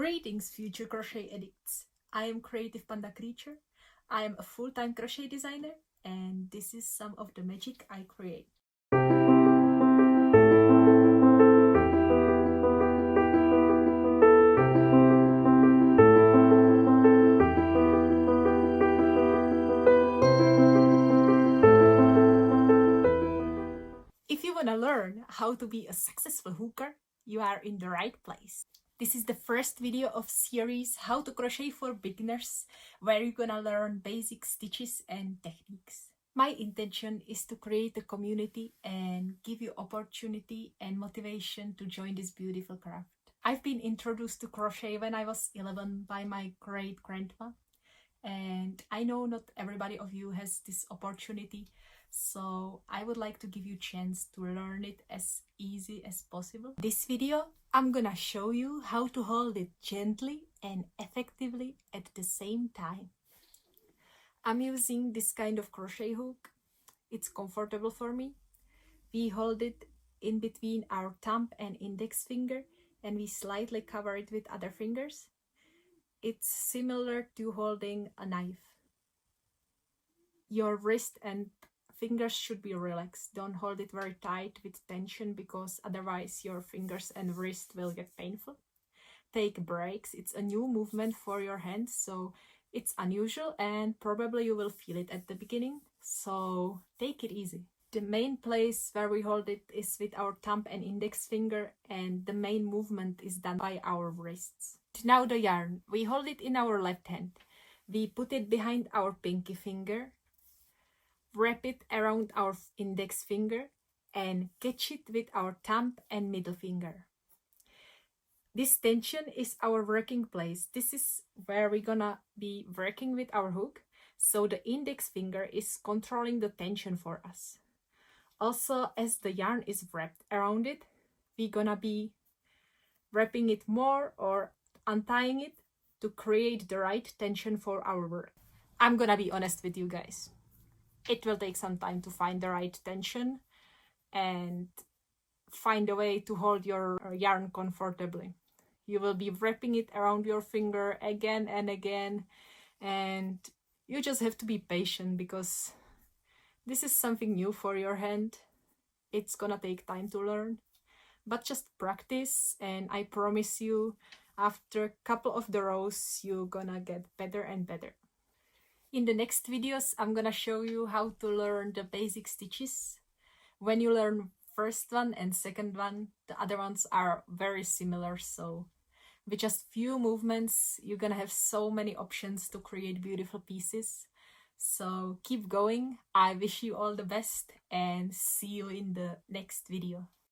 Greetings, future crochet addicts. I am Creative Panda Creature. I am a full-time crochet designer, and this is some of the magic I create. If you want to learn how to be a successful hooker, you are in the right place. This is the first video of series How to Crochet for Beginners, where you're gonna learn basic stitches and techniques. My intention is to create a community and give you opportunity and motivation to join this beautiful craft. I've been introduced to crochet when I was 11 by my great-grandma, and I know not everybody of you has this opportunity, so I would like to give you a chance to learn it as easy as possible. This video, I'm gonna show you how to hold it gently and effectively at the same time. I'm using this kind of crochet hook. It's comfortable for me. We hold it in between our thumb and index finger, and we slightly cover it with other fingers. It's similar to holding a knife. Your wrist and fingers should be relaxed. Don't hold it very tight with tension, because otherwise your fingers and wrist will get painful. Take breaks. It's a new movement for your hands, so it's unusual and probably you will feel it at the beginning, so take it easy. The main place where we hold it is with our thumb and index finger, and the main movement is done by our wrists. Now the yarn. We hold it in our left hand. We put it behind our pinky finger, wrap it around our index finger, and catch it with our thumb and middle finger. This tension is our working place. This is where we're gonna be working with our hook, so the index finger is controlling the tension for us. Also, as the yarn is wrapped around it, we're gonna be wrapping it more or untying it to create the right tension for our work. I'm gonna be honest with you guys. It will take some time to find the right tension and find a way to hold your yarn comfortably. You will be wrapping it around your finger again and again, and you just have to be patient because this is something new for your hand. It's gonna take time to learn, but just practice, and I promise you, after a couple of the rows, you're gonna get better and better. In the next videos, I'm gonna show you how to learn the basic stitches. When you learn first one and second one, the other ones are very similar, so with just few movements, you're gonna have so many options to create beautiful pieces. So keep going. I wish you all the best and see you in the next video.